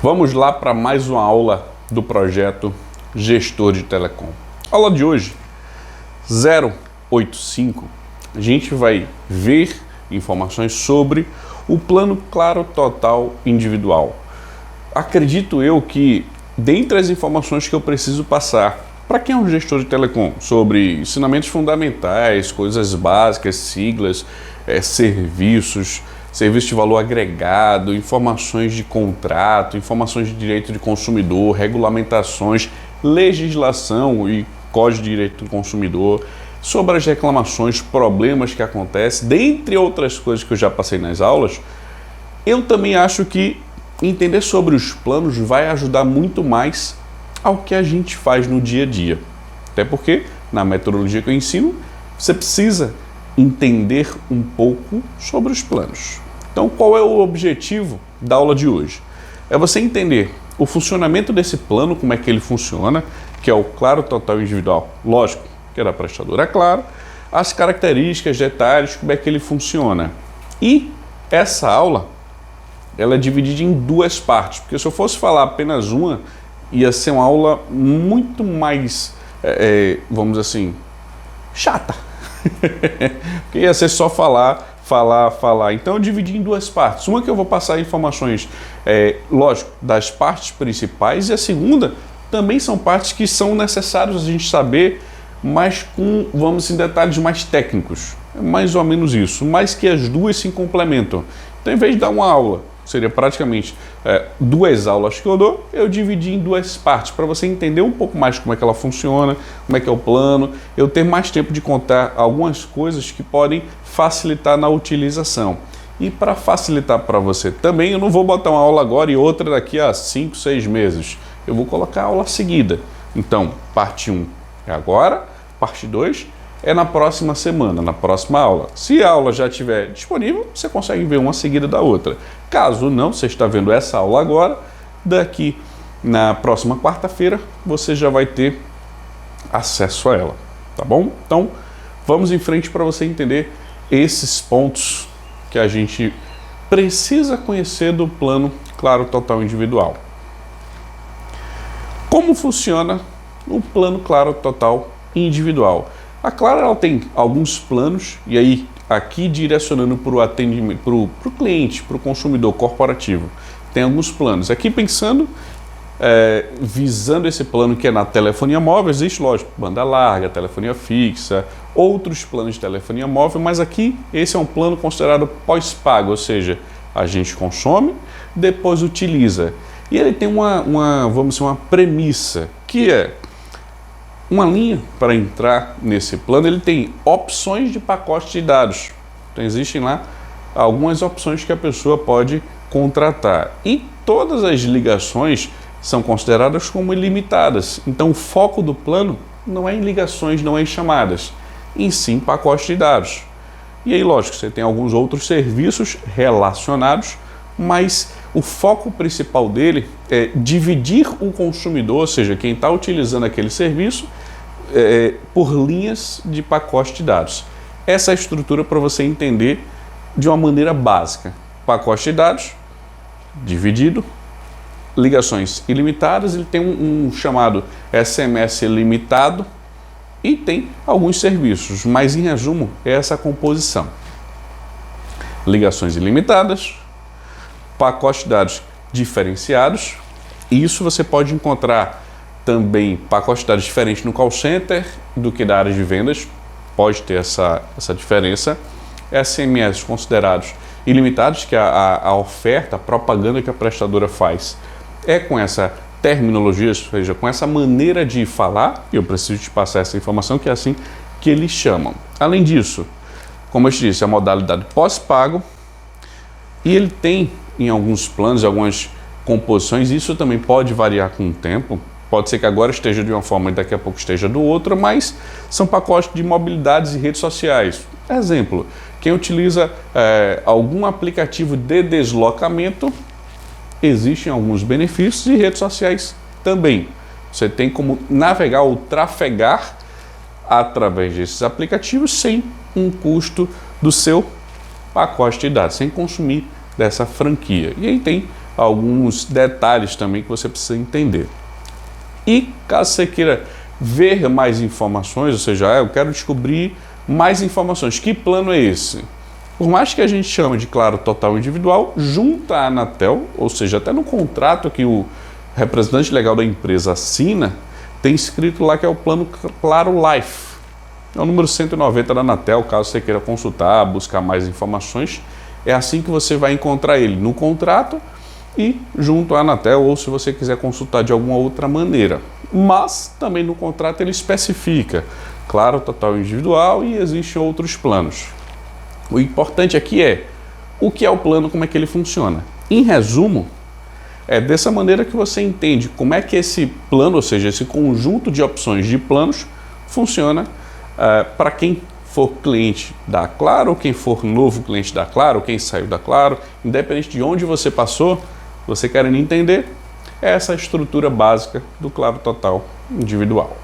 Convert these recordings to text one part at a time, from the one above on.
Vamos lá para mais uma aula do projeto Gestor de Telecom. Aula de hoje, 085, a gente vai ver informações sobre o plano Claro Total individual. Acredito eu que, dentre as informações que eu preciso passar para quem é um gestor de telecom, sobre ensinamentos fundamentais, coisas básicas, siglas, serviços de valor agregado, informações de contrato, informações de direito de consumidor, regulamentações, legislação e código de direito do consumidor, sobre as reclamações, problemas que acontecem, dentre outras coisas que eu já passei nas aulas. Eu também acho que entender sobre os planos vai ajudar muito mais ao que a gente faz no dia a dia. Até porque, na metodologia que eu ensino, você precisa entender um pouco sobre os planos. Então, qual é o objetivo da aula de hoje? É você entender o funcionamento desse plano, como é que ele funciona, que é o Claro Total Individual, lógico, que é da prestadora Claro, as características, detalhes, como é que ele funciona. E essa aula, ela é dividida em duas partes, porque se eu fosse falar apenas uma, ia ser uma aula muito mais, vamos dizer assim, chata. Porque ia ser só falar. Então eu dividi em duas partes. Uma que eu vou passar informações, lógico, das partes principais, e a segunda também são partes que são necessárias a gente saber, mas com, vamos dizer, detalhes mais técnicos. É mais ou menos isso, mas que as duas se complementam. Então, em vez de dar uma aula, seria praticamente duas aulas que eu dou, eu dividi em duas partes, para você entender um pouco mais como é que ela funciona, como é que é o plano, eu ter mais tempo de contar algumas coisas que podem facilitar na utilização. E para facilitar para você também, eu não vou botar uma aula agora e outra daqui a 5, 6 meses. Eu vou colocar a aula seguida. Então, parte 1 é agora, parte 2 é na próxima semana, na próxima aula. Se a aula já estiver disponível, você consegue ver uma seguida da outra. Caso não, você está vendo essa aula agora, daqui na próxima quarta-feira, você já vai ter acesso a ela, tá bom? Então, vamos em frente para você entender esses pontos que a gente precisa conhecer do plano Claro Total Individual. Como funciona o plano Claro Total Individual? A Claro, ela tem alguns planos, e aí aqui direcionando para o atendimento, para o cliente, para o consumidor corporativo, tem alguns planos. Aqui pensando, visando esse plano que é na telefonia móvel, existe, lógico, banda larga, telefonia fixa, outros planos de telefonia móvel, mas aqui esse é um plano considerado pós-pago, ou seja, a gente consome, depois utiliza. E ele tem vamos dizer, uma premissa, que é uma linha para entrar nesse plano. Ele tem opções de pacote de dados. Então existem lá algumas opções que a pessoa pode contratar. E todas as ligações são consideradas como ilimitadas. Então o foco do plano não é em ligações, não é em chamadas, em sim pacote de dados. E aí, lógico, você tem alguns outros serviços relacionados, mas o foco principal dele é dividir o consumidor, ou seja, quem está utilizando aquele serviço, por linhas de pacote de dados. Essa é a estrutura para você entender de uma maneira básica. Pacote de dados dividido, ligações ilimitadas, ele tem um chamado SMS limitado e tem alguns serviços, mas em resumo é essa composição. Ligações ilimitadas, pacote de dados diferenciados, e isso você pode encontrar também pacote de dados diferente no call center do que da área de vendas, pode ter essa diferença. SMS considerados ilimitados, que a oferta, a propaganda que a prestadora faz é com essa terminologia, ou seja, com essa maneira de falar, e eu preciso te passar essa informação, que é assim que eles chamam. Além disso, como eu te disse, a modalidade pós-pago, e ele tem em alguns planos, algumas composições, isso também pode variar com o tempo, pode ser que agora esteja de uma forma e daqui a pouco esteja do outro, mas são pacotes de mobilidades e redes sociais. Exemplo, quem utiliza algum aplicativo de deslocamento, existem alguns benefícios, e redes sociais também. Você tem como navegar ou trafegar através desses aplicativos sem um custo do seu pacote de dados, sem consumir dessa franquia. E aí tem alguns detalhes também que você precisa entender. E caso você queira ver mais informações, ou seja, eu quero descobrir mais informações, que plano é esse? Por mais que a gente chame de Claro Total Individual, junto à Anatel, ou seja, até no contrato que o representante legal da empresa assina, tem escrito lá que é o plano Claro Life. É o número 190 da Anatel, caso você queira consultar, buscar mais informações, é assim que você vai encontrar ele no contrato e junto à Anatel, ou se você quiser consultar de alguma outra maneira. Mas também no contrato ele especifica Claro Total Individual e existem outros planos. O importante aqui é o que é o plano, como é que ele funciona. Em resumo, é dessa maneira que você entende como é que esse plano, ou seja, esse conjunto de opções de planos, funciona para quem for cliente da Claro, ou quem for novo cliente da Claro, ou quem saiu da Claro, independente de onde você passou, você querendo entender, é essa estrutura básica do Claro Total Individual.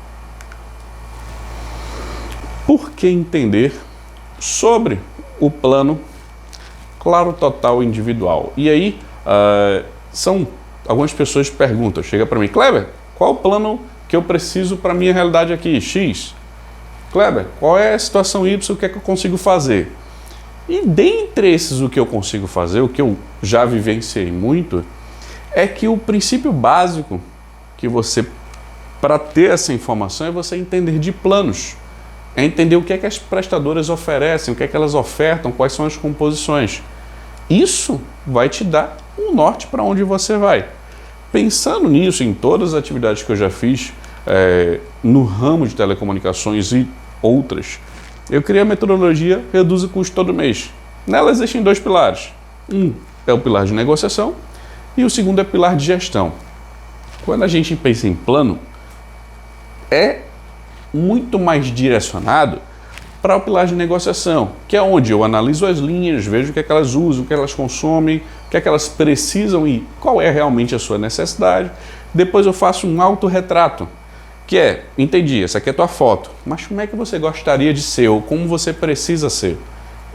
Por que entender sobre o plano Claro Total Individual? E aí, são algumas pessoas que perguntam, chega para mim, Kleber, qual o plano que eu preciso para a minha realidade aqui? X. Kleber, qual é a situação Y, o que é que eu consigo fazer? E dentre esses o que eu consigo fazer, o que eu já vivenciei muito, é que o princípio básico que você, para ter essa informação, é você entender de planos. É entender o que é que as prestadoras oferecem, o que é que elas ofertam, quais são as composições. Isso vai te dar um norte para onde você vai. Pensando nisso, em todas as atividades que eu já fiz no ramo de telecomunicações e outras, eu criei a metodologia Reduz o Custo Todo Mês. Nela existem dois pilares. Um é o pilar de negociação e o segundo é o pilar de gestão. Quando a gente pensa em plano, é muito mais direcionado para o pilar de negociação, que é onde eu analiso as linhas, vejo o que é que elas usam, o que elas consomem, o que é que elas precisam e qual é realmente a sua necessidade. Depois eu faço um autorretrato, que é, entendi, essa aqui é a tua foto, mas como é que você gostaria de ser ou como você precisa ser?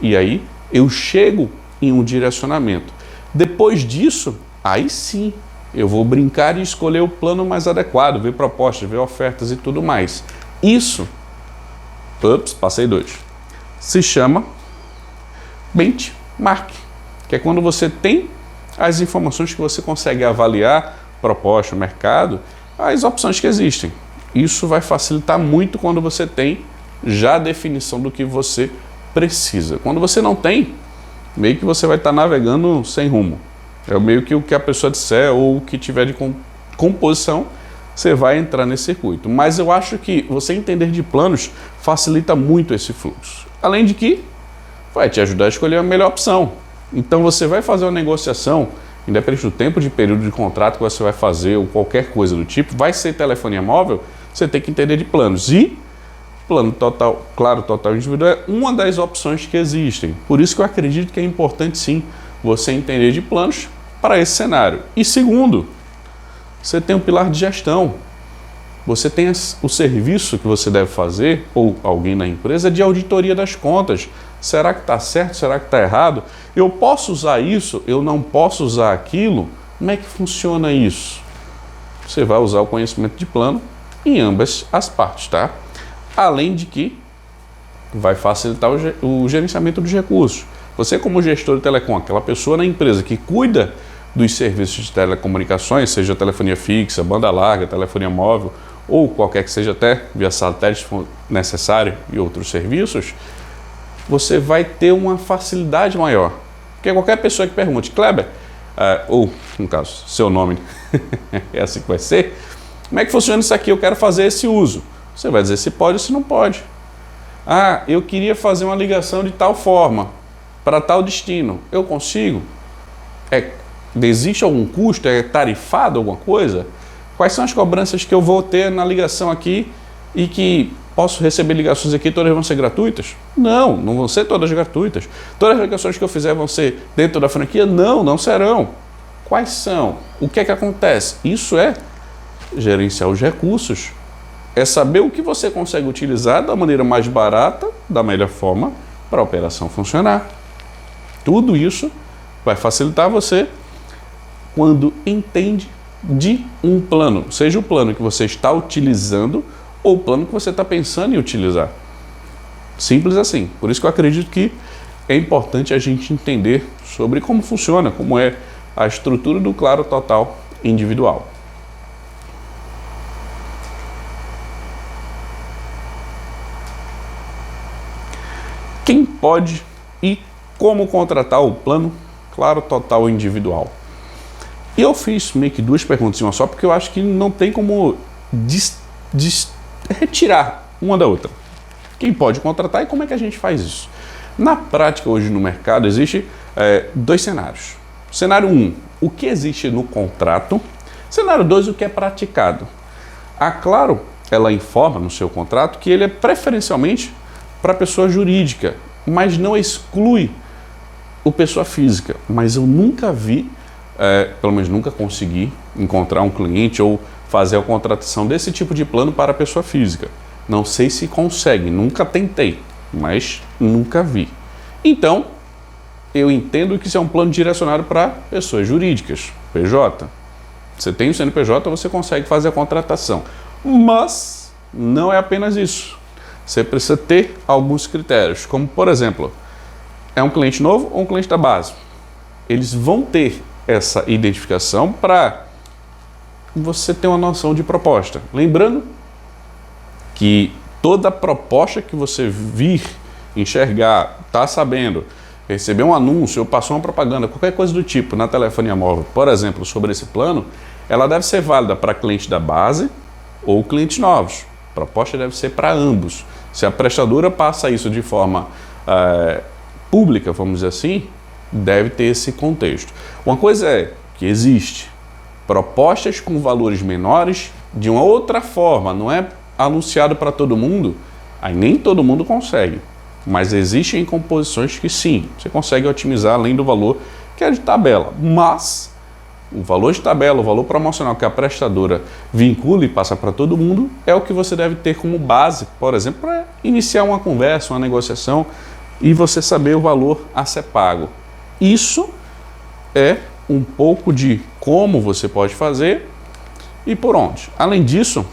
E aí eu chego em um direcionamento. Depois disso, aí sim, eu vou brincar e escolher o plano mais adequado, ver propostas, ver ofertas e tudo mais. Isso, passei dois, se chama benchmark, que é quando você tem as informações que você consegue avaliar, proposta, mercado, as opções que existem. Isso vai facilitar muito quando você tem já a definição do que você precisa. Quando você não tem, meio que você vai estar navegando sem rumo. É meio que o que a pessoa disser ou o que tiver de composição, você vai entrar nesse circuito. Mas eu acho que você entender de planos facilita muito esse fluxo. Além de que vai te ajudar a escolher a melhor opção. Então você vai fazer uma negociação, independente do tempo de período de contrato que você vai fazer ou qualquer coisa do tipo, vai ser telefonia móvel, você tem que entender de planos. E plano total, Claro Total Individual é uma das opções que existem. Por isso que eu acredito que é importante sim você entender de planos para esse cenário. E segundo, você tem um pilar de gestão. Você tem o serviço que você deve fazer, ou alguém na empresa, de auditoria das contas. Será que está certo? Será que está errado? Eu posso usar isso? Eu não posso usar aquilo? Como é que funciona isso? Você vai usar o conhecimento de plano em ambas as partes, tá? Além de que vai facilitar o gerenciamento dos recursos. Você, como gestor de telecom, aquela pessoa na empresa que cuida dos serviços de telecomunicações, seja telefonia fixa, banda larga, telefonia móvel, ou qualquer que seja até via satélite, se for necessário, e outros serviços, você vai ter uma facilidade maior. Porque qualquer pessoa que pergunte, Kleber, ou, no caso, seu nome, é assim que vai ser, como é que funciona isso aqui? Eu quero fazer esse uso. Você vai dizer se pode ou se não pode. Ah, eu queria fazer uma ligação de tal forma, para tal destino. Eu consigo? Existe algum custo? É tarifado alguma coisa? Quais são as cobranças que eu vou ter na ligação aqui e que posso receber ligações aqui, todas vão ser gratuitas? Não, não vão ser todas gratuitas. Todas as ligações que eu fizer vão ser dentro da franquia? Não, não serão. Quais são? O que é que acontece? Isso é gerenciar os recursos. É saber o que você consegue utilizar da maneira mais barata, da melhor forma, para a operação funcionar. Tudo isso vai facilitar você quando entende de um plano, seja o plano que você está utilizando ou o plano que você está pensando em utilizar. Simples assim. Por isso que eu acredito que é importante a gente entender sobre como funciona, como é a estrutura do Claro Total individual. Quem pode e como contratar o plano Claro Total individual? E eu fiz meio que duas perguntas em uma só, porque eu acho que não tem como retirar uma da outra. Quem pode contratar e como é que a gente faz isso? Na prática, hoje no mercado, existe dois cenários. Cenário 1, o que existe no contrato. Cenário 2, o que é praticado. A Claro, ela informa no seu contrato que ele é preferencialmente para pessoa jurídica, mas não exclui o pessoa física. Mas eu nunca vi, pelo menos nunca consegui encontrar um cliente ou fazer a contratação desse tipo de plano para a pessoa física. Não sei se consegue, nunca tentei, mas nunca vi. Então, eu entendo que isso é um plano direcionado para pessoas jurídicas, PJ. Você tem o CNPJ, você consegue fazer a contratação. Mas não é apenas isso. Você precisa ter alguns critérios, como por exemplo, é um cliente novo ou um cliente da base? Eles vão ter essa identificação para você ter uma noção de proposta. Lembrando que toda proposta que você vir, enxergar, tá sabendo, receber um anúncio ou passou uma propaganda, qualquer coisa do tipo na telefonia móvel, por exemplo, sobre esse plano, ela deve ser válida para cliente da base ou clientes novos. A proposta deve ser para ambos. Se a prestadora passa isso de forma pública, vamos dizer assim, deve ter esse contexto. Uma coisa é que existe propostas com valores menores de uma outra forma, não é anunciado para todo mundo, aí nem todo mundo consegue. Mas existem composições que sim, você consegue otimizar além do valor que é de tabela. Mas o valor de tabela, o valor promocional que a prestadora vincula e passa para todo mundo é o que você deve ter como base, por exemplo, para iniciar uma conversa, uma negociação e você saber o valor a ser pago. Isso é um pouco de como você pode fazer e por onde. Além disso,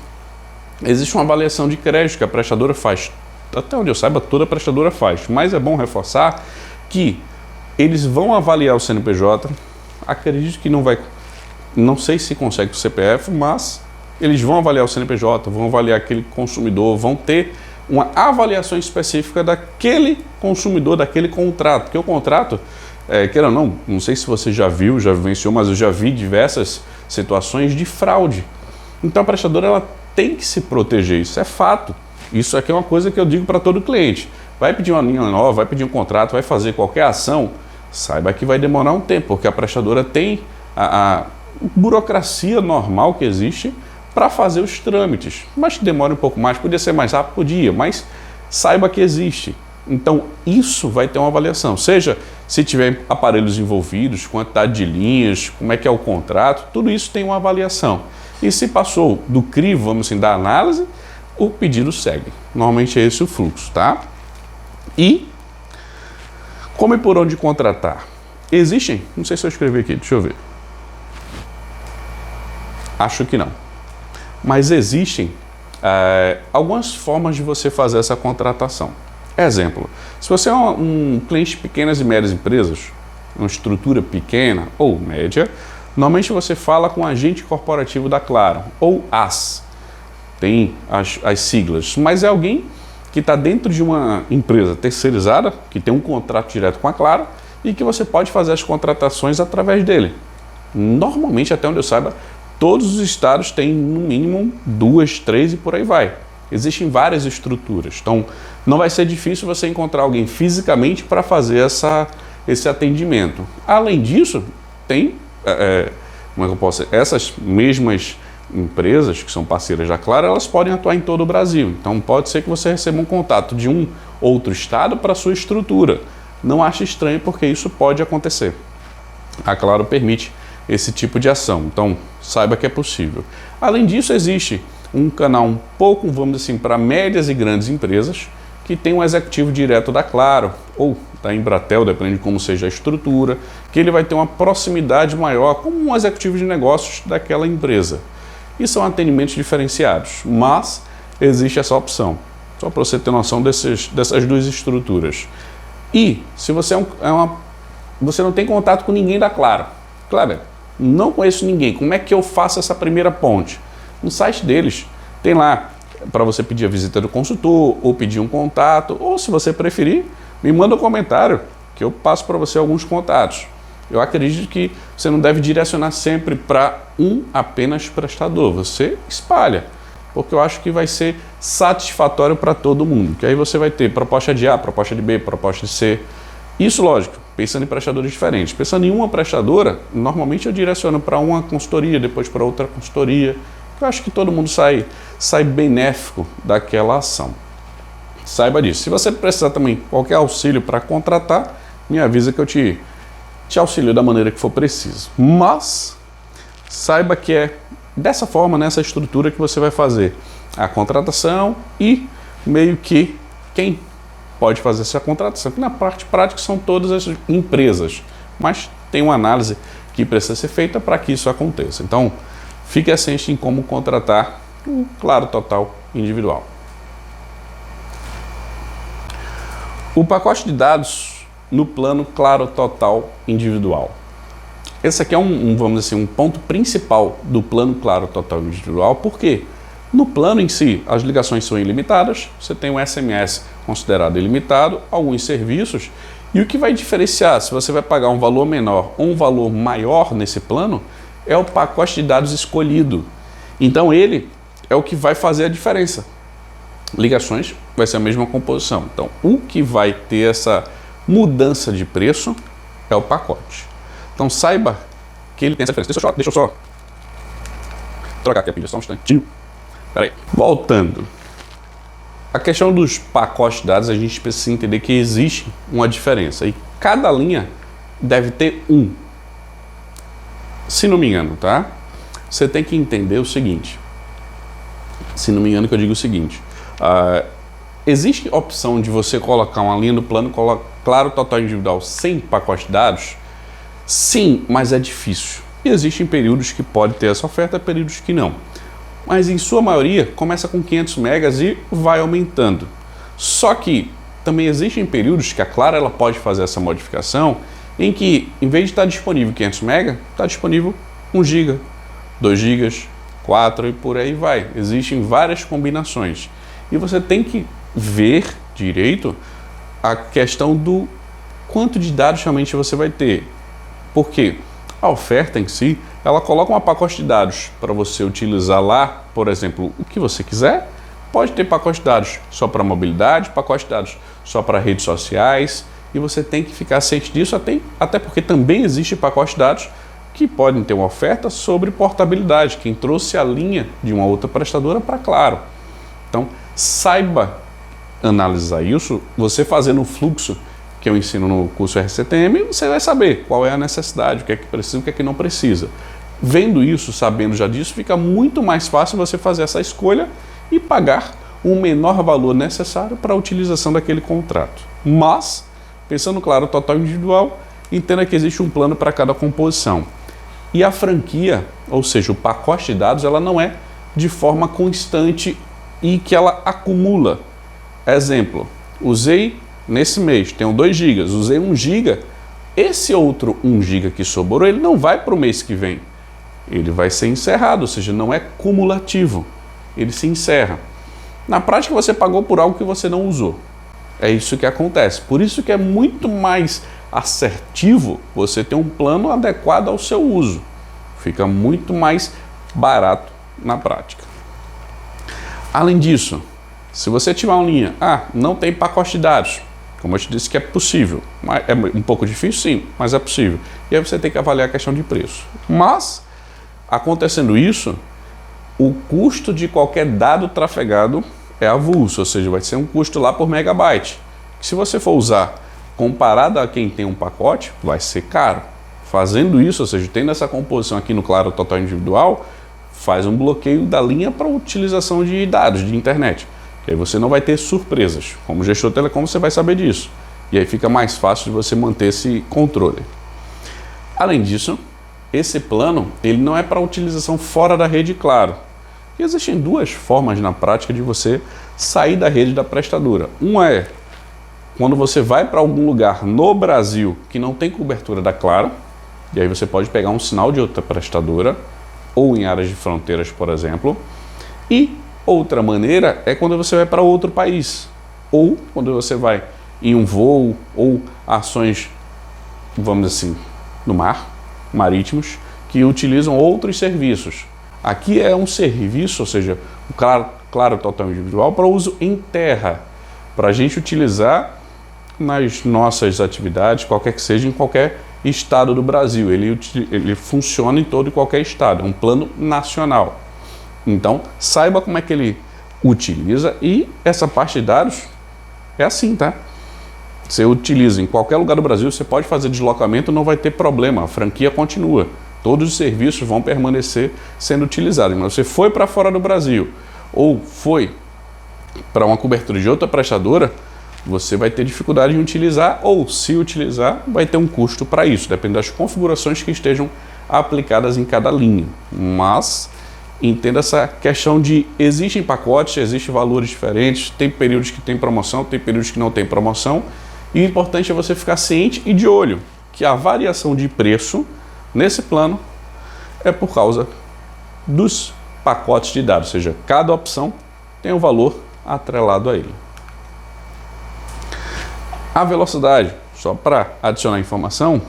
existe uma avaliação de crédito que a prestadora faz. Até onde eu saiba, toda prestadora faz. Mas é bom reforçar que eles vão avaliar o CNPJ. Acredito que não sei se consegue o CPF, mas eles vão avaliar o CNPJ, vão avaliar aquele consumidor, vão ter uma avaliação específica daquele consumidor, daquele contrato. Porque o contrato, queira ou não sei se você já viu, já vivenciou, mas eu já vi diversas situações de fraude. Então a prestadora ela tem que se proteger, isso é fato. Isso aqui é uma coisa que eu digo para todo cliente. Vai pedir uma linha nova, vai pedir um contrato, vai fazer qualquer ação, saiba que vai demorar um tempo, porque a prestadora tem a burocracia normal que existe para fazer os trâmites. Mas que demora um pouco mais, podia ser mais rápido, podia, mas saiba que existe. Então isso vai ter uma avaliação, seja se tiver aparelhos envolvidos, quantidade de linhas, como é que é o contrato, tudo isso tem uma avaliação. E se passou do crivo, vamos assim, da análise, o pedido segue. Normalmente é esse o fluxo, tá? E como e por onde contratar? Existem, não sei se eu escrevi aqui, deixa eu ver. Acho que não. Mas existem algumas formas de você fazer essa contratação. Exemplo, se você é um cliente de pequenas e médias empresas, uma estrutura pequena ou média, normalmente você fala com o agente corporativo da Claro, ou AS. Tem as siglas, mas é alguém que está dentro de uma empresa terceirizada, que tem um contrato direto com a Claro e que você pode fazer as contratações através dele. Normalmente, até onde eu saiba, todos os estados têm no mínimo 2, 3 e por aí vai. Existem várias estruturas, então não vai ser difícil você encontrar alguém fisicamente para fazer esse atendimento. Além disso, tem como é que eu posso dizer? Essas mesmas empresas que são parceiras da Claro, elas podem atuar em todo o Brasil. Então pode ser que você receba um contato de um outro estado para a sua estrutura. Não ache estranho, porque isso pode acontecer. A Claro permite esse tipo de ação, então saiba que é possível. Além disso, existe um canal um pouco, vamos dizer assim, para médias e grandes empresas, que tem um executivo direto da Claro ou da Embratel, depende de como seja a estrutura, que ele vai ter uma proximidade maior como um executivo de negócios daquela empresa. E são atendimentos diferenciados, mas existe essa opção, só para você ter noção dessas duas estruturas. E se você você não tem contato com ninguém da Claro, Kleber, não conheço ninguém, como é que eu faço essa primeira ponte? No site deles tem lá para você pedir a visita do consultor, ou pedir um contato, ou se você preferir, me manda um comentário que eu passo para você alguns contatos. Eu acredito que você não deve direcionar sempre para um apenas prestador, você espalha, porque eu acho que vai ser satisfatório para todo mundo, que aí você vai ter proposta de A, proposta de B, proposta de C. Isso, lógico, pensando em prestadores diferentes. Pensando em uma prestadora, normalmente eu direciono para uma consultoria, depois para outra consultoria. Eu acho que todo mundo sai benéfico daquela ação. Saiba disso. Se você precisar também de qualquer auxílio para contratar, me avisa que eu te auxilio da maneira que for preciso. Mas saiba que é dessa forma, nessa estrutura que você vai fazer a contratação e meio que quem pode fazer essa contratação, que na parte prática são todas as empresas, mas tem uma análise que precisa ser feita para que isso aconteça. Então, fique ciente em como contratar um Claro Total individual. O pacote de dados no plano Claro Total individual. Esse aqui é vamos dizer assim, um ponto principal do plano Claro Total individual, porque no plano em si as ligações são ilimitadas, você tem um SMS considerado ilimitado, alguns serviços, e o que vai diferenciar se você vai pagar um valor menor ou um valor maior nesse plano é o pacote de dados escolhido. Então ele é o que vai fazer a diferença. Ligações vai ser a mesma composição. Então o que vai ter essa mudança de preço é o pacote. Então saiba que ele tem essa diferença. Deixa eu só trocar aqui a pilha, só um instantinho. Peraí. Voltando. A questão dos pacotes de dados, a gente precisa entender que existe uma diferença. E cada linha deve ter um. Se não me engano, tá? Você tem que entender o seguinte. Se não me engano que eu digo o seguinte. Existe a opção de você colocar uma linha no plano Claro Total individual sem pacote de dados? Sim, mas é difícil. E existem períodos que pode ter essa oferta, períodos que não. Mas em sua maioria começa com 500 megas e vai aumentando. Só que também existem períodos que a Claro ela pode fazer essa modificação em que, em vez de estar disponível 500 MB, está disponível 1 GB, 2 GB, 4 e por aí vai. Existem várias combinações. E você tem que ver direito a questão do quanto de dados realmente você vai ter. Porque a oferta em si, ela coloca um pacote de dados para você utilizar lá, por exemplo, o que você quiser. Pode ter pacote de dados só para mobilidade, pacote de dados só para redes sociais, e você tem que ficar ciente disso, até porque também existe pacote de dados que podem ter uma oferta sobre portabilidade, quem trouxe a linha de uma outra prestadora para Claro. Então, saiba analisar isso, você fazendo o fluxo que eu ensino no curso RCTM, você vai saber qual é a necessidade, o que é que precisa, o que é que não precisa. Vendo isso, sabendo já disso, fica muito mais fácil você fazer essa escolha e pagar o menor valor necessário para a utilização daquele contrato. Mas, pensando claro, total individual, entenda que existe um plano para cada composição. E a franquia, ou seja, o pacote de dados, ela não é de forma constante e que ela acumula. Exemplo, usei nesse mês, tenho 2 GB, usei 1 GB, esse outro 1 GB que sobrou, ele não vai para o mês que vem. Ele vai ser encerrado, ou seja, não é cumulativo. Ele se encerra. Na prática, você pagou por algo que você não usou. É isso que acontece. Por isso que é muito mais assertivo você ter um plano adequado ao seu uso. Fica muito mais barato na prática. Além disso, se você tiver uma linha, não tem pacote de dados, como eu te disse que é possível, é um pouco difícil sim, mas é possível. E aí você tem que avaliar a questão de preço. Mas, acontecendo isso, o custo de qualquer dado trafegado é avulso, ou seja, vai ser um custo lá por megabyte. Se você for usar comparado a quem tem um pacote, vai ser caro. Fazendo isso, ou seja, tendo essa composição aqui no Claro Total Individual, faz um bloqueio da linha para utilização de dados de internet. E aí você não vai ter surpresas. Como gestor telecom, você vai saber disso. E aí fica mais fácil de você manter esse controle. Além disso, esse plano ele não é para utilização fora da rede, claro. E existem duas formas na prática de você sair da rede da prestadora. Uma é quando você vai para algum lugar no Brasil que não tem cobertura da Claro, e aí você pode pegar um sinal de outra prestadora, ou em áreas de fronteiras, por exemplo. E outra maneira é quando você vai para outro país, ou quando você vai em um voo, ou ações, vamos dizer assim, no mar, marítimos, que utilizam outros serviços. Aqui é um serviço, ou seja, o Claro Total Individual para uso em terra, para a gente utilizar nas nossas atividades, qualquer que seja, em qualquer estado do Brasil. Ele funciona em todo e qualquer estado, é um plano nacional. Então, saiba como é que ele utiliza, e essa parte de dados é assim, tá? Você utiliza em qualquer lugar do Brasil, você pode fazer deslocamento, não vai ter problema, a franquia continua. Todos os serviços vão permanecer sendo utilizados. Mas você foi para fora do Brasil ou foi para uma cobertura de outra prestadora, você vai ter dificuldade em utilizar, ou se utilizar, vai ter um custo para isso, depende das configurações que estejam aplicadas em cada linha. Mas entenda essa questão de existem pacotes, existem valores diferentes, tem períodos que tem promoção, tem períodos que não tem promoção, e o importante é você ficar ciente e de olho que a variação de preço nesse plano é por causa dos pacotes de dados, ou seja, cada opção tem um valor atrelado a ele. A velocidade, só para adicionar informação,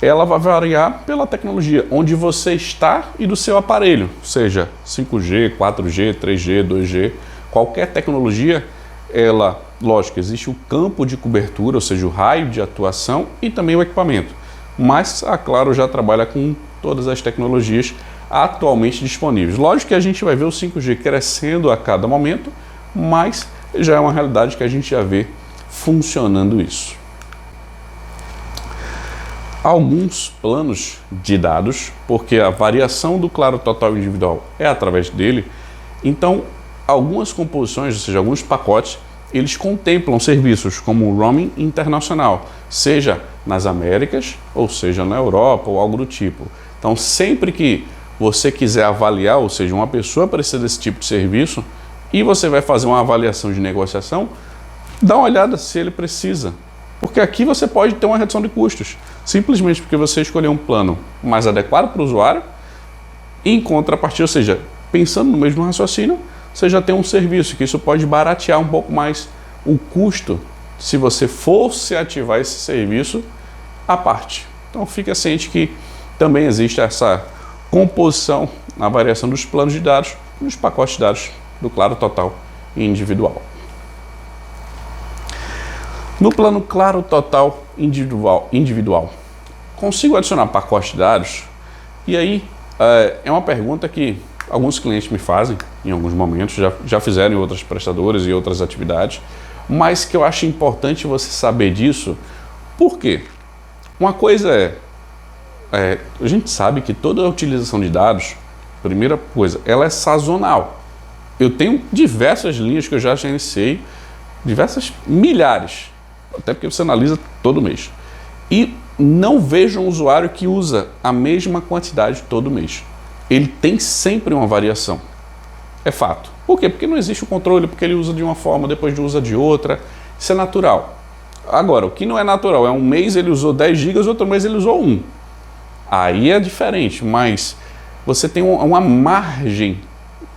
ela vai variar pela tecnologia, onde você está e do seu aparelho, seja 5G, 4G, 3G, 2G, qualquer tecnologia, ela, lógico, existe o campo de cobertura, ou seja, o raio de atuação e também o equipamento. Mas a Claro já trabalha com todas as tecnologias atualmente disponíveis. Lógico que a gente vai ver o 5G crescendo a cada momento, mas já é uma realidade que a gente já vê funcionando isso. Alguns planos de dados, porque a variação do Claro Total Individual é através dele, então algumas composições, ou seja, alguns pacotes, eles contemplam serviços como o roaming internacional, seja nas Américas, ou seja na Europa, ou algo do tipo. Então, sempre que você quiser avaliar, ou seja, uma pessoa precisa desse tipo de serviço, e você vai fazer uma avaliação de negociação, dá uma olhada se ele precisa. Porque aqui você pode ter uma redução de custos, simplesmente porque você escolheu um plano mais adequado para o usuário, e em contrapartida, ou seja, pensando no mesmo raciocínio, você já tem um serviço, que isso pode baratear um pouco mais o custo se você fosse ativar esse serviço à parte. Então fica ciente que também existe essa composição na variação dos planos de dados, nos pacotes de dados do Claro Total e Individual. No plano Claro Total Individual, consigo adicionar pacote de dados? E aí é uma pergunta que alguns clientes me fazem em alguns momentos, já fizeram em outras prestadoras e outras atividades, mas que eu acho importante você saber disso. Por quê? Uma coisa a gente sabe que toda a utilização de dados, primeira coisa, ela é sazonal. Eu tenho diversas linhas que eu já gerenciei, diversas milhares, até porque você analisa todo mês. E não vejo um usuário que usa a mesma quantidade todo mês. Ele tem sempre uma variação. É fato. Por quê? Porque não existe o controle, porque ele usa de uma forma, depois usa de outra. Isso é natural. Agora, o que não é natural é um mês ele usou 10 GB, outro mês ele usou 1. Aí é diferente, mas você tem uma margem,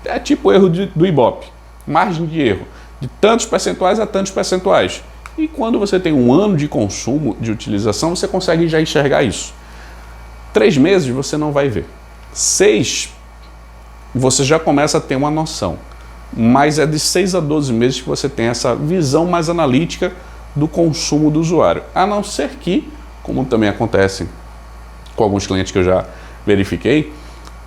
é tipo o erro do Ibope, margem de erro, de tantos percentuais a tantos percentuais. E quando você tem um ano de consumo, de utilização, você consegue já enxergar isso. 3 meses você não vai ver. 6, você já começa a ter uma noção. Mas é de 6 a 12 meses que você tem essa visão mais analítica do consumo do usuário. A não ser que, como também acontece com alguns clientes que eu já verifiquei,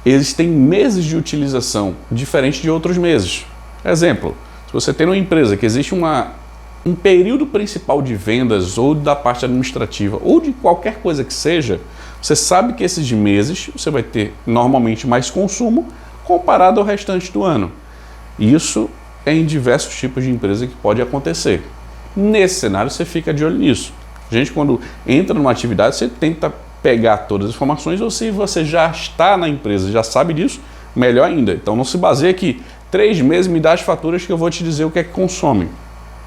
eles têm meses de utilização diferentes de outros meses. Exemplo, se você tem uma empresa que existe um período principal de vendas ou da parte administrativa ou de qualquer coisa que seja, você sabe que esses meses você vai ter normalmente mais consumo comparado ao restante do ano. Isso é em diversos tipos de empresa que pode acontecer. Nesse cenário, você fica de olho nisso. A gente, quando entra numa atividade, você tenta pegar todas as informações, ou se você já está na empresa, já sabe disso, melhor ainda. Então não se baseia que 3 meses me dá as faturas que eu vou te dizer o que é que consome.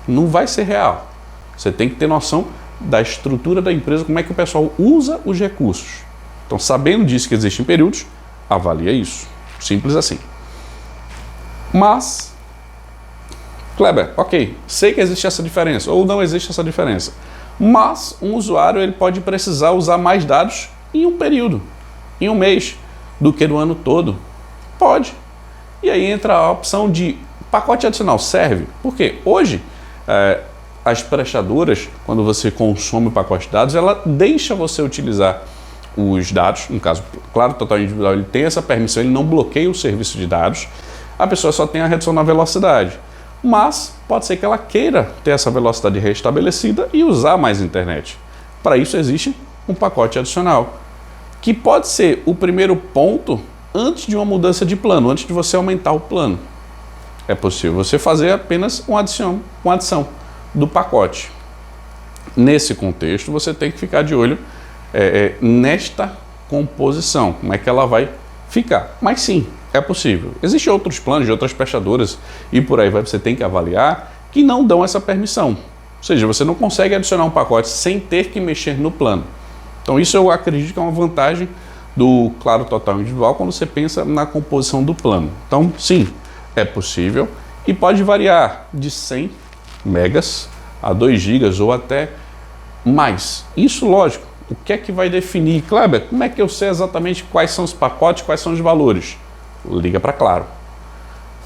Não vai ser real. Você tem que ter noção da estrutura da empresa, como é que o pessoal usa os recursos. Então, sabendo disso que existem períodos, avalia isso. Simples assim. Mas, Kleber, ok, sei que existe essa diferença, ou não existe essa diferença. Mas um usuário ele pode precisar usar mais dados em um período, em um mês, do que no ano todo. Pode. E aí entra a opção de pacote adicional. Serve? Porque hoje as prestadoras, quando você consome o pacote de dados, ela deixa você utilizar os dados. No caso, claro, total individual, ele tem essa permissão, ele não bloqueia o serviço de dados. A pessoa só tem a redução na velocidade. Mas pode ser que ela queira ter essa velocidade restabelecida e usar mais internet. Para isso existe um pacote adicional, que pode ser o primeiro ponto antes de uma mudança de plano, antes de você aumentar o plano. É possível você fazer apenas uma adição do pacote. Nesse contexto, você tem que ficar de olho nesta composição, como é que ela vai ficar. Mas sim, é possível. Existem outros planos de outras prestadoras e por aí vai, você tem que avaliar, que não dão essa permissão. Ou seja, você não consegue adicionar um pacote sem ter que mexer no plano. Então isso eu acredito que é uma vantagem do Claro Total Individual quando você pensa na composição do plano. Então sim, é possível e pode variar de 100 megas a 2 gigas ou até mais. Isso, lógico, o que é que vai definir? Kleber, como é que eu sei exatamente quais são os pacotes, quais são os valores? Liga para Claro.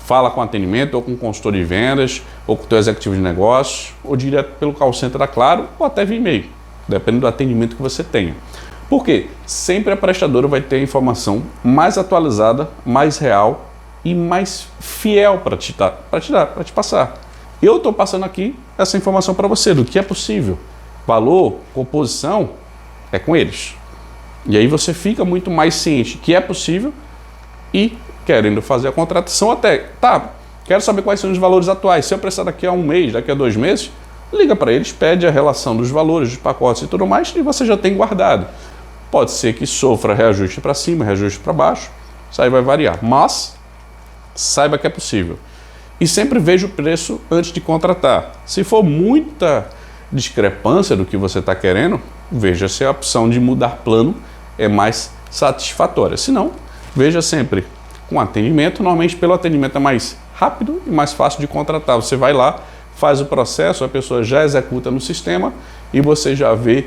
Fala com atendimento, ou com consultor de vendas, ou com o teu executivo de negócios, ou direto pelo call center da Claro, ou até via e-mail, dependendo do atendimento que você tenha. Por quê? Sempre a prestadora vai ter a informação mais atualizada, mais real e mais fiel para te passar. Eu estou passando aqui essa informação para você, do que é possível. Valor, composição, é com eles. E aí você fica muito mais ciente que é possível e querendo fazer a contratação até, quero saber quais são os valores atuais. Se eu precisar daqui a um mês, daqui a 2 meses, liga para eles, pede a relação dos valores, dos pacotes e tudo mais, e você já tem guardado. Pode ser que sofra reajuste para cima, reajuste para baixo, isso aí vai variar, mas saiba que é possível. E sempre veja o preço antes de contratar. Se for muita discrepância do que você está querendo, veja se a opção de mudar plano é mais satisfatória. Se não, veja sempre com atendimento. Normalmente pelo atendimento é mais rápido e mais fácil de contratar. Você vai lá, faz o processo, a pessoa já executa no sistema e você já vê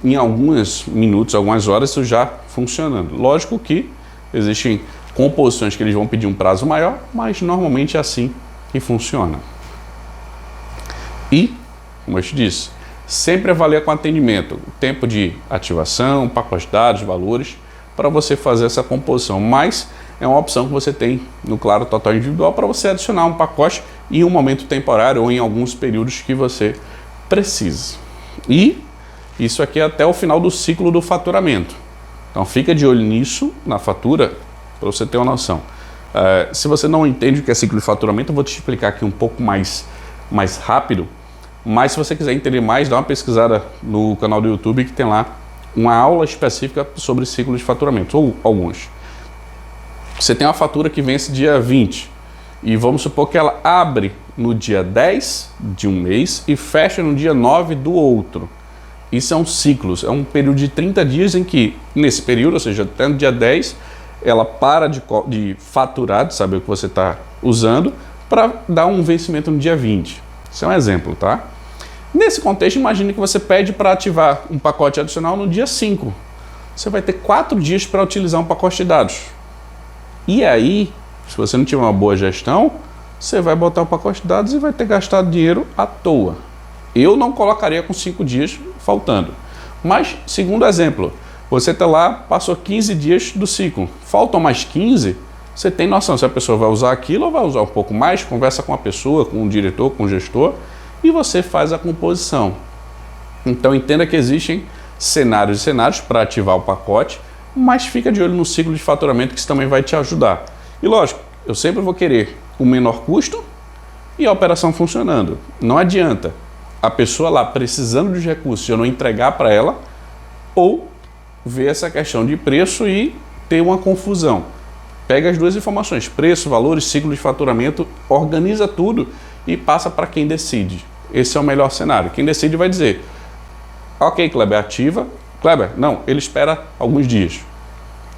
em alguns minutos, algumas horas, isso já funcionando. Lógico que existem composições que eles vão pedir um prazo maior, mas normalmente é assim que funciona. E, como eu te disse, sempre avalia com atendimento o tempo de ativação, pacote de dados, valores, para você fazer essa composição. Mas é uma opção que você tem no Claro Total Individual para você adicionar um pacote em um momento temporário ou em alguns períodos que você precise. E isso aqui é até o final do ciclo do faturamento. Então fica de olho nisso na fatura para você ter uma noção. Se você não entende o que é ciclo de faturamento, eu vou te explicar aqui um pouco mais rápido. Mas se você quiser entender mais, dá uma pesquisada no canal do YouTube que tem lá uma aula específica sobre ciclo de faturamento, ou alguns. Você tem uma fatura que vence dia 20 e vamos supor que ela abre no dia 10 de um mês e fecha no dia 9 do outro. Isso é um ciclo, é um período de 30 dias em que, nesse período, ou seja, até no dia 10, ela para de faturar, de saber o que você está usando, para dar um vencimento no dia 20. Isso é um exemplo, tá? Nesse contexto, imagine que você pede para ativar um pacote adicional no dia 5. Você vai ter 4 dias para utilizar um pacote de dados. E aí, se você não tiver uma boa gestão, você vai botar o pacote de dados e vai ter gastado dinheiro à toa. Eu não colocaria com 5 dias faltando. Mas, segundo exemplo, você está lá, passou 15 dias do ciclo. Faltam mais 15, você tem noção se a pessoa vai usar aquilo ou vai usar um pouco mais, conversa com a pessoa, com o diretor, com o gestor, e você faz a composição. Então entenda que existem cenários e cenários para ativar o pacote, mas fica de olho no ciclo de faturamento que isso também vai te ajudar. E lógico, eu sempre vou querer o menor custo e a operação funcionando. Não adianta a pessoa lá precisando de recursos e eu não entregar para ela, ou ver essa questão de preço e ter uma confusão. Pega as duas informações, preço, valores, ciclo de faturamento, organiza tudo e passa para quem decide. Esse é o melhor cenário. Quem decide vai dizer, ok, Kleber, ativa. Kleber, não, ele espera alguns dias.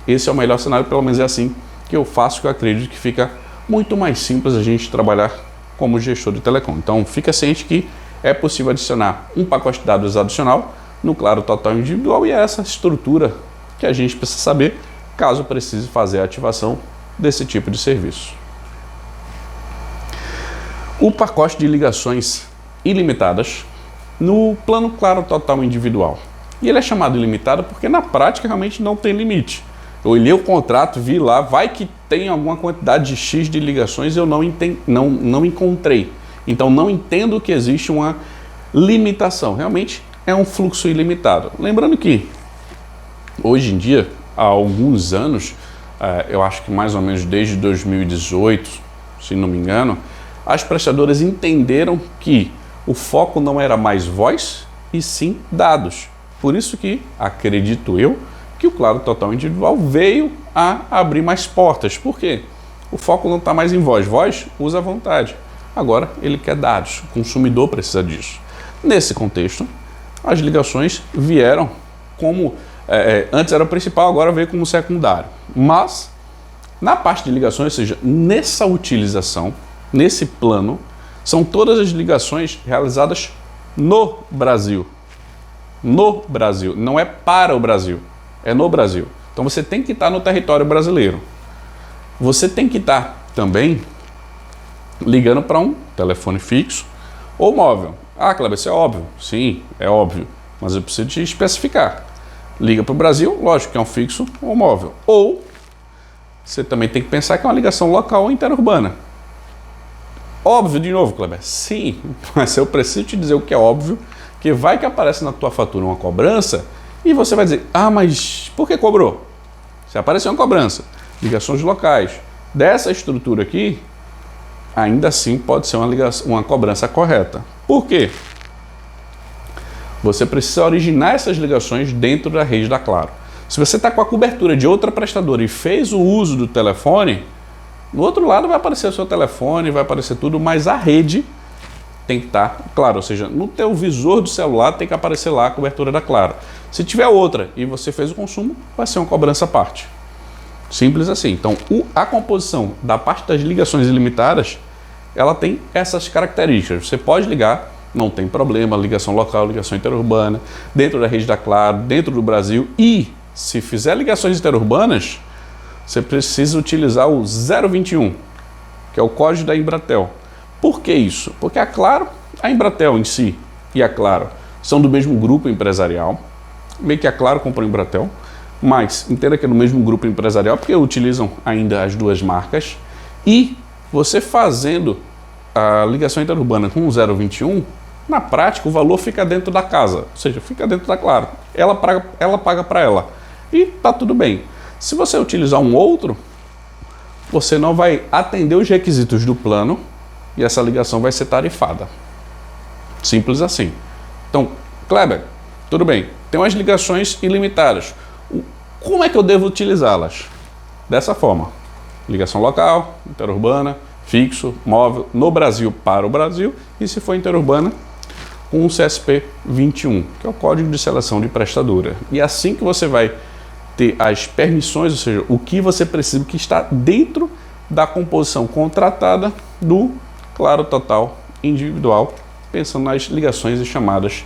Esse é o melhor cenário, pelo menos é assim que eu faço, que eu acredito que fica muito mais simples a gente trabalhar como gestor de telecom. Então, fica ciente que é possível adicionar um pacote de dados adicional no Claro Total Individual, e é essa estrutura que a gente precisa saber caso precise fazer a ativação desse tipo de serviço. O pacote de ligações ilimitadas no plano Claro Total Individual. E ele é chamado ilimitado porque na prática realmente não tem limite. Eu olhei o contrato, vi lá, vai que tem alguma quantidade de X de ligações, eu não encontrei. Então não entendo que existe uma limitação. Realmente é um fluxo ilimitado. Lembrando que hoje em dia, há alguns anos, eu acho que mais ou menos desde 2018, se não me engano, as prestadoras entenderam que o foco não era mais voz e sim dados. Por isso que, acredito eu, que o Claro Total Individual veio a abrir mais portas. Por quê? O foco não está mais em voz. Voz, usa à vontade. Agora ele quer dados. O consumidor precisa disso. Nesse contexto, as ligações vieram como... antes era o principal, agora veio como secundário. Mas, na parte de ligações, ou seja, nessa utilização, nesse plano, são todas as ligações realizadas no Brasil. No Brasil, não é para o Brasil, é no Brasil. Então você tem que estar no território brasileiro. Você tem que estar também ligando para um telefone fixo ou móvel. Ah, Kleber, isso é óbvio. Sim, é óbvio, mas eu preciso te especificar. Liga para o Brasil, lógico que é um fixo ou móvel. Ou você também tem que pensar que é uma ligação local ou interurbana. Óbvio, de novo, Kleber? Sim, mas eu preciso te dizer o que é óbvio, que vai que aparece na tua fatura uma cobrança e você vai dizer, ah, mas por que cobrou? Se apareceu uma cobrança, ligações locais, dessa estrutura aqui, ainda assim pode ser uma cobrança correta. Por quê? Você precisa originar essas ligações dentro da rede da Claro. Se você está com a cobertura de outra prestadora e fez o uso do telefone, no outro lado vai aparecer o seu telefone, vai aparecer tudo, mas a rede tem que estar claro, ou seja, no teu visor do celular tem que aparecer lá a cobertura da Claro. Se tiver outra e você fez o consumo, vai ser uma cobrança à parte. Simples assim. Então, a composição da parte das ligações ilimitadas, ela tem essas características. Você pode ligar, não tem problema, ligação local, ligação interurbana, dentro da rede da Claro, dentro do Brasil, e se fizer ligações interurbanas, você precisa utilizar o 021, que é o código da Embratel. Por que isso? Porque a Claro, a Embratel em si e a Claro são do mesmo grupo empresarial, meio que a Claro comprou a Embratel, mas entenda que é do mesmo grupo empresarial porque utilizam ainda as duas marcas, e você fazendo a ligação interurbana com o 021, na prática o valor fica dentro da casa, ou seja, fica dentro da Claro, ela paga para ela e tá tudo bem. Se você utilizar um outro, você não vai atender os requisitos do plano e essa ligação vai ser tarifada. Simples assim. Então, Kleber, tudo bem, tem umas ligações ilimitadas. Como é que eu devo utilizá-las? Dessa forma. Ligação local, interurbana, fixo, móvel, no Brasil para o Brasil, e se for interurbana, com o CSP 21, que é o código de seleção de prestadora. E assim que você vai ter as permissões, ou seja, o que você precisa, que está dentro da composição contratada do Claro Total Individual, pensando nas ligações e chamadas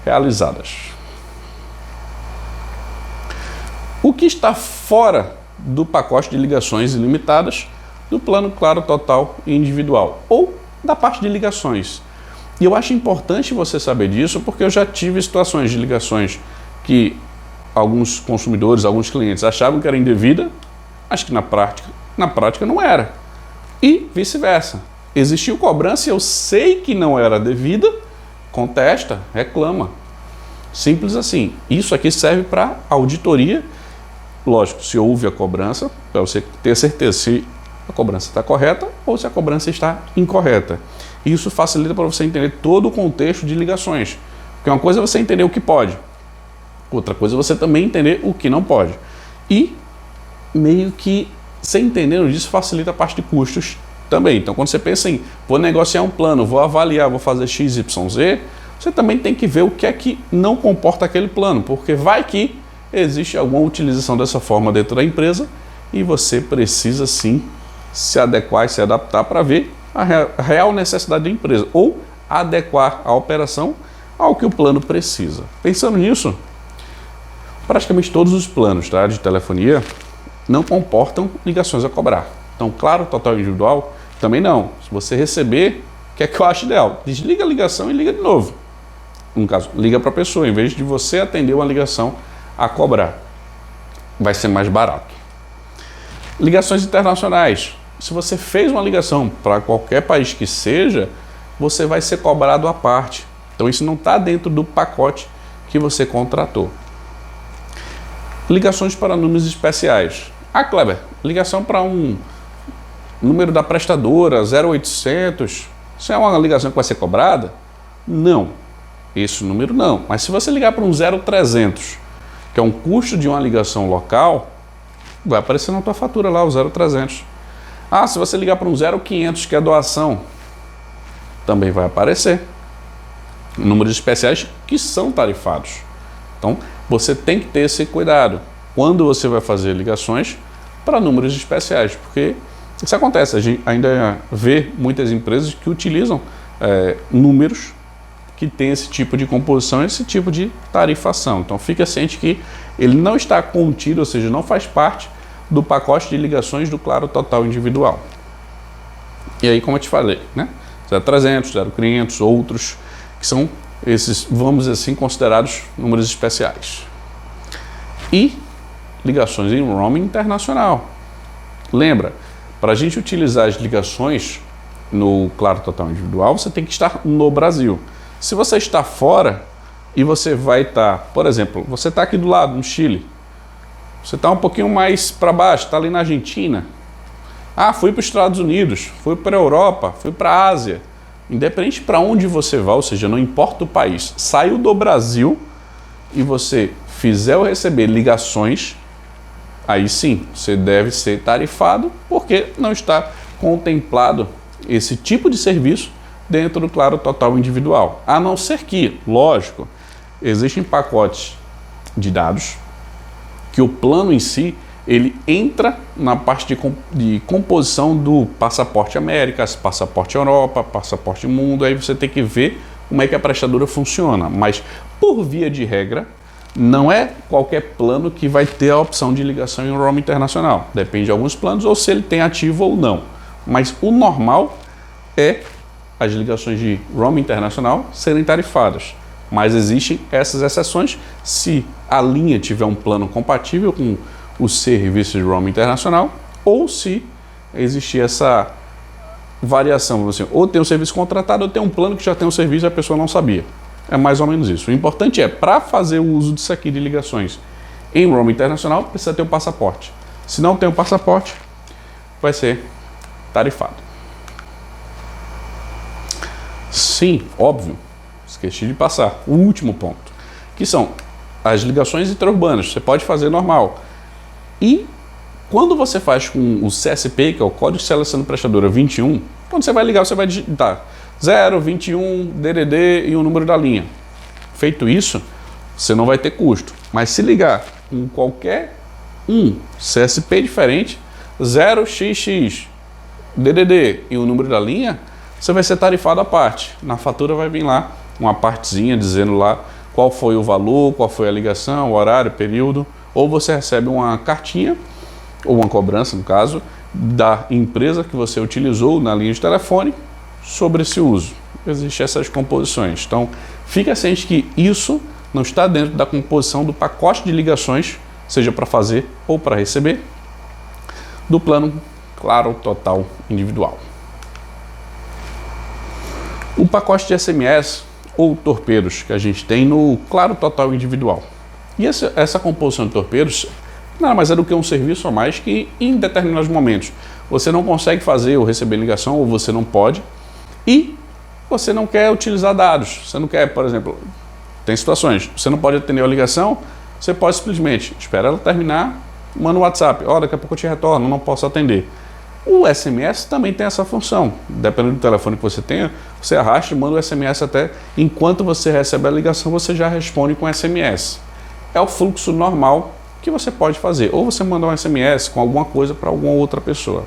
realizadas. O que está fora do pacote de ligações ilimitadas do plano Claro Total Individual, ou da parte de ligações. E eu acho importante você saber disso, porque eu já tive situações de ligações que alguns consumidores, alguns clientes achavam que era indevida, mas que na prática não era. E vice-versa. Existiu cobrança e eu sei que não era devida, contesta, reclama. Simples assim. Isso aqui serve para auditoria. Lógico, se houve a cobrança, para você ter certeza se a cobrança está correta ou se a cobrança está incorreta. Isso facilita para você entender todo o contexto de ligações. Porque uma coisa é você entender o que pode, outra coisa é você também entender o que não pode. E meio que você entendendo disso facilita a parte de custos também. Então quando você pensa em vou negociar um plano, vou avaliar, vou fazer XYZ, você também tem que ver o que é que não comporta aquele plano, porque vai que existe alguma utilização dessa forma dentro da empresa e você precisa sim se adequar e se adaptar para ver a real necessidade da empresa ou adequar a operação ao que o plano precisa. Pensando nisso, praticamente todos os planos, tá, de telefonia não comportam ligações a cobrar. Então, claro, total individual também não. Se você receber, o que é que eu acho ideal? Desliga a ligação e liga de novo. No caso, liga para a pessoa, em vez de você atender uma ligação a cobrar. Vai ser mais barato. Ligações internacionais. Se você fez uma ligação para qualquer país que seja, você vai ser cobrado à parte. Então isso não está dentro do pacote que você contratou. Ligações para números especiais. Ah, Kleber, ligação para um número da prestadora 0800. Isso é uma ligação que vai ser cobrada? Não. Esse número não. Mas se você ligar para um 0300, que é um custo de uma ligação local, vai aparecer na tua fatura lá o 0300. Ah, se você ligar para um 0500, que é doação, também vai aparecer. Números especiais que são tarifados. Então, você tem que ter esse cuidado quando você vai fazer ligações para números especiais, porque isso acontece. A gente ainda vê muitas empresas que utilizam números que tem esse tipo de composição, esse tipo de tarifação. Então fica ciente que ele não está contido, ou seja, não faz parte do pacote de ligações do Claro Total Individual. E aí, como eu te falei, né? 0300, 0500, outros que são esses, vamos dizer assim, considerados números especiais. E ligações em roaming internacional. Lembra, para a gente utilizar as ligações no Claro Total Individual, você tem que estar no Brasil. Se você está fora e você vai estar, por exemplo, você está aqui do lado, no Chile, você está um pouquinho mais para baixo, está ali na Argentina. Ah, fui para os Estados Unidos, fui para a Europa, fui para a Ásia. Independente para onde você vá, ou seja, não importa o país, saiu do Brasil e você fizer ou receber ligações, aí sim, você deve ser tarifado, porque não está contemplado esse tipo de serviço dentro do Claro Total Individual. A não ser que, lógico, existem pacotes de dados que o plano em si, ele entra na parte de composição do Passaporte Américas, Passaporte Europa, Passaporte Mundo, aí você tem que ver como é que a prestadora funciona. Mas, por via de regra, não é qualquer plano que vai ter a opção de ligação em roaming internacional. Depende de alguns planos, ou se ele tem ativo ou não. Mas o normal é as ligações de roaming internacional serem tarifadas. Mas existem essas exceções se a linha tiver um plano compatível com o serviço de roaming internacional, ou se existir essa variação, vamos dizer, ou tem um serviço contratado ou tem um plano que já tem um serviço e a pessoa não sabia. É mais ou menos isso. O importante é, para fazer o uso disso aqui de ligações em roaming internacional, precisa ter um passaporte. Se não tem um passaporte, vai ser tarifado. Sim, óbvio, esqueci de passar o último ponto, que são as ligações interurbanas. Você pode fazer normal. E quando você faz com o CSP, que é o Código de Seleção Prestadora 21, quando você vai ligar, você vai digitar 0, 21, DDD e o número da linha. Feito isso, você não vai ter custo. Mas se ligar com qualquer CSP diferente, 0xx, DDD e o número da linha, você vai ser tarifado à parte. Na fatura vai vir lá uma partezinha dizendo lá qual foi o valor, qual foi a ligação, o horário, período, ou você recebe uma cartinha, ou uma cobrança, no caso, da empresa que você utilizou na linha de telefone sobre esse uso. Existem essas composições. Então, fica ciente que isso não está dentro da composição do pacote de ligações, seja para fazer ou para receber, do plano Claro Total Individual. O pacote de SMS ou torpedos que a gente tem no Claro Total Individual. E essa composição de torpedos nada mais é do que um serviço a mais que em determinados momentos você não consegue fazer ou receber ligação, ou você não pode, e você não quer utilizar dados. Você não quer, por exemplo, tem situações, você não pode atender a ligação, você pode simplesmente esperar ela terminar, manda um WhatsApp, ó, daqui a pouco eu te retorno, não posso atender. O SMS também tem essa função. Dependendo do telefone que você tenha, você arrasta e manda o SMS até enquanto você recebe a ligação, você já responde com SMS. É o fluxo normal que você pode fazer. Ou você manda um SMS com alguma coisa para alguma outra pessoa.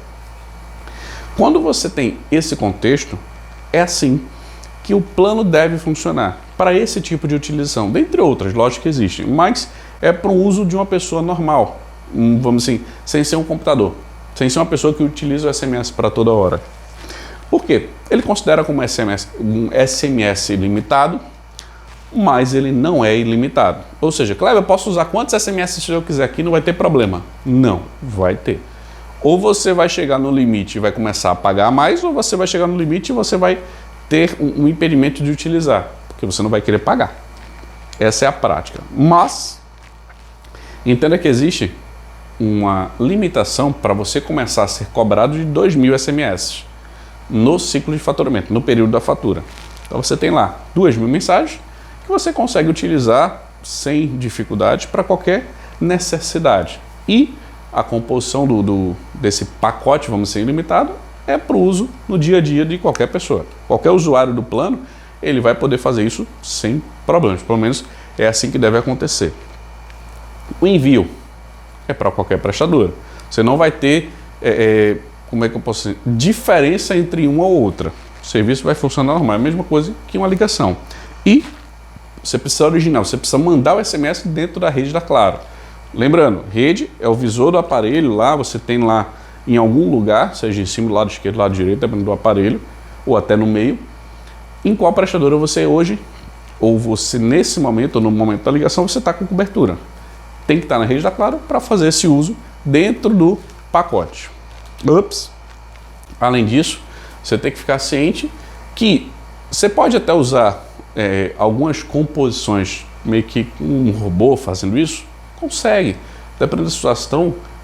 Quando você tem esse contexto, é assim que o plano deve funcionar para esse tipo de utilização. Dentre outras, lógico que existem, mas é para o uso de uma pessoa normal. Vamos assim, sem ser um computador. Sem ser uma pessoa que utiliza o SMS para toda hora. Por quê? Ele considera como um SMS ilimitado, mas ele não é ilimitado. Ou seja, Kleber, eu posso usar quantos SMS eu quiser aqui, não vai ter problema. Não, vai ter. Ou você vai chegar no limite e vai começar a pagar mais, ou você vai chegar no limite e você vai ter um impedimento de utilizar, porque você não vai querer pagar. Essa é a prática. Mas, entenda que existe uma limitação para você começar a ser cobrado de 2.000 SMS no ciclo de faturamento, no período da fatura. Então você tem lá 2.000 mensagens que você consegue utilizar sem dificuldade para qualquer necessidade. E a composição desse pacote, vamos dizer, ilimitado, é para o uso no dia a dia de qualquer pessoa. Qualquer usuário do plano, ele vai poder fazer isso sem problemas. Pelo menos é assim que deve acontecer. O envio é para qualquer prestadora. Você não vai ter, como é que eu posso dizer, diferença entre uma ou outra. O serviço vai funcionar normal, é a mesma coisa que uma ligação. E você precisa originar, você precisa mandar o SMS dentro da rede da Claro. Lembrando, rede é o visor do aparelho lá, você tem lá em algum lugar, seja em cima, do lado esquerdo, do lado direito, dependendo do aparelho, ou até no meio, em qual prestadora você hoje, ou você nesse momento, ou no momento da ligação, você está com cobertura. Tem que estar na rede da Claro para fazer esse uso dentro do pacote. Ups! Além disso, você tem que ficar ciente que você pode até usar algumas composições, meio que um robô fazendo isso, consegue. Dependendo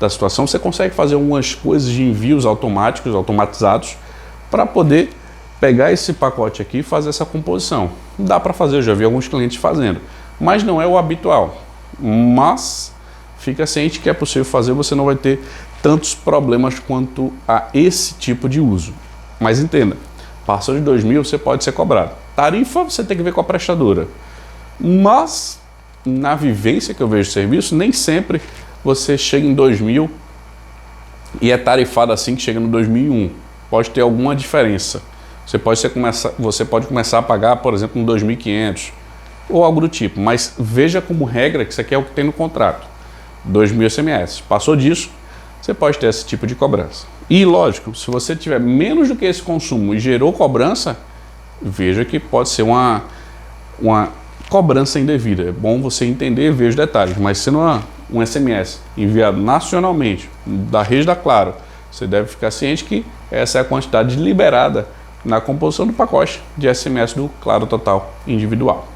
da situação, você consegue fazer algumas coisas de envios automáticos, automatizados, para poder pegar esse pacote aqui e fazer essa composição. Dá para fazer, eu já vi alguns clientes fazendo, mas não é o habitual. Mas fica ciente que é possível fazer, você não vai ter tantos problemas quanto a esse tipo de uso. Mas entenda, passou de 2.000, você pode ser cobrado. Tarifa, você tem que ver com a prestadora. Mas, na vivência que eu vejo de serviço, nem sempre você chega em 2.000 e é tarifado assim que chega no 2001. Pode ter alguma diferença. Você pode começar a pagar, por exemplo, no 2.500 ou algo do tipo. Mas veja como regra que isso aqui é o que tem no contrato. 2.000 SMS. Passou disso, você pode ter esse tipo de cobrança. E, lógico, se você tiver menos do que esse consumo e gerou cobrança, veja que pode ser uma cobrança indevida. É bom você entender e ver os detalhes, mas sendo um SMS enviado nacionalmente da rede da Claro, você deve ficar ciente que essa é a quantidade liberada na composição do pacote de SMS do Claro Total individual.